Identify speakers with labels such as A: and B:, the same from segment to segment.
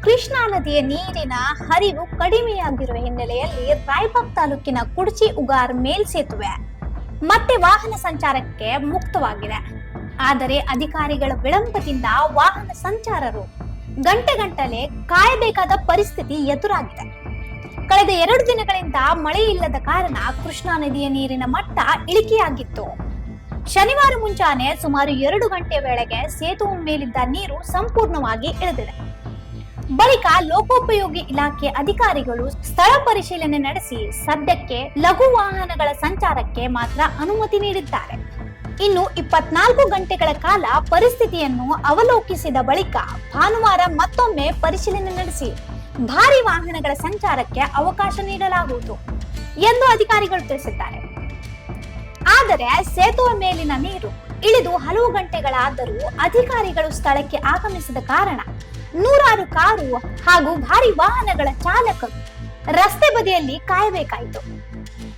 A: ಕೃಷ್ಣಾ ನದಿಯ ನೀರಿನ ಹರಿವು ಕಡಿಮೆಯಾಗಿರುವ ಹಿನ್ನೆಲೆಯಲ್ಲಿ ರಾಯಬಾಗ್ ತಾಲೂಕಿನ ಕುಡ್ಚಿ ಉಗಾರ್ ಮೇಲ್ಸೇತುವೆ ಮತ್ತೆ ವಾಹನ ಸಂಚಾರಕ್ಕೆ ಮುಕ್ತವಾಗಿದೆ. ಆದರೆ ಅಧಿಕಾರಿಗಳ ವಿಳಂಬದಿಂದ ವಾಹನ ಸಂಚಾರರು ಗಂಟೆಗಟ್ಟಲೆ ಕಾಯಬೇಕಾದ ಪರಿಸ್ಥಿತಿ ಎದುರಾಗಿದೆ. ಕಳೆದ 2 ದಿನಗಳಿಂದ ಮಳೆ ಇಲ್ಲದ ಕಾರಣ ಕೃಷ್ಣಾ ನದಿಯ ನೀರಿನ ಮಟ್ಟ ಇಳಿಕೆಯಾಗಿತ್ತು. ಶನಿವಾರ ಮುಂಜಾನೆ ಸುಮಾರು 2 ಗಂಟೆ ವೇಳೆಗೆ ಸೇತುವೆ ಮೇಲಿದ್ದ ನೀರು ಸಂಪೂರ್ಣವಾಗಿ ಇಳಿದಿದೆ. ಬಳಿಕ ಲೋಕೋಪಯೋಗಿ ಇಲಾಖೆ ಅಧಿಕಾರಿಗಳು ಸ್ಥಳ ಪರಿಶೀಲನೆ ನಡೆಸಿ ಸದ್ಯಕ್ಕೆ ಲಘು ವಾಹನಗಳ ಸಂಚಾರಕ್ಕೆ ಮಾತ್ರ ಅನುಮತಿ ನೀಡಿದ್ದಾರೆ. ಇನ್ನು 24 ಗಂಟೆಗಳ ಕಾಲ ಪರಿಸ್ಥಿತಿಯನ್ನು ಅವಲೋಕಿಸಿದ ಬಳಿಕ ಭಾನುವಾರ ಮತ್ತೊಮ್ಮೆ ಪರಿಶೀಲನೆ ನಡೆಸಿ ಭಾರಿ ವಾಹನಗಳ ಸಂಚಾರಕ್ಕೆ ಅವಕಾಶ ನೀಡಲಾಗುವುದು ಎಂದು ಅಧಿಕಾರಿಗಳು ತಿಳಿಸಿದ್ದಾರೆ. ಆದರೆ ಸೇತುವೆ ಮೇಲಿನ ನೀರು ಇಳಿದು ಹಲವು ಗಂಟೆಗಳಾದರೂ ಅಧಿಕಾರಿಗಳು ಸ್ಥಳಕ್ಕೆ ಆಗಮಿಸಿದ ಕಾರಣ ನೂರಾರು ಕಾರು ಹಾಗೂ ಭಾರಿ ವಾಹನಗಳ ಚಾಲಕರು ರಸ್ತೆ ಬದಿಯಲ್ಲಿ ಕಾಯಬೇಕಾಯಿತು.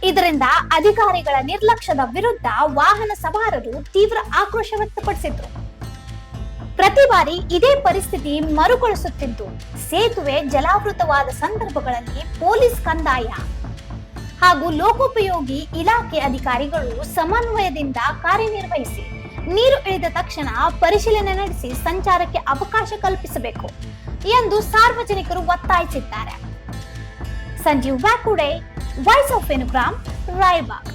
A: ಇದರಿಂದ ಅಧಿಕಾರಿಗಳ ನಿರ್ಲಕ್ಷ್ಯದ ವಿರುದ್ಧ ವಾಹನ ಸವಾರರು ತೀವ್ರ ಆಕ್ರೋಶ ವ್ಯಕ್ತಪಡಿಸಿದ್ರು. ಪ್ರತಿ ಬಾರಿ ಇದೇ ಪರಿಸ್ಥಿತಿ ಮರುಕಳಿಸುತ್ತಿದ್ದು, ಸೇತುವೆ ಜಲಾವೃತವಾದ ಸಂದರ್ಭಗಳಲ್ಲಿ ಪೊಲೀಸ್, ಕಂದಾಯ ಹಾಗೂ ಲೋಕೋಪಯೋಗಿ ಇಲಾಖೆ ಅಧಿಕಾರಿಗಳು ಸಮನ್ವಯದಿಂದ ಕಾರ್ಯನಿರ್ವಹಿಸಿ ನೀರು ಇಳಿದ ತಕ್ಷಣ ಪರಿಶೀಲನೆ ನಡೆಸಿ ಸಂಚಾರಕ್ಕೆ ಅವಕಾಶ ಕಲ್ಪಿಸಬೇಕು ಎಂದು ಸಾರ್ವಜನಿಕರು ಒತ್ತಾಯಿಸಿದ್ದಾರೆ. Sanjeev Vyakude, voice of Venugram, Raibag.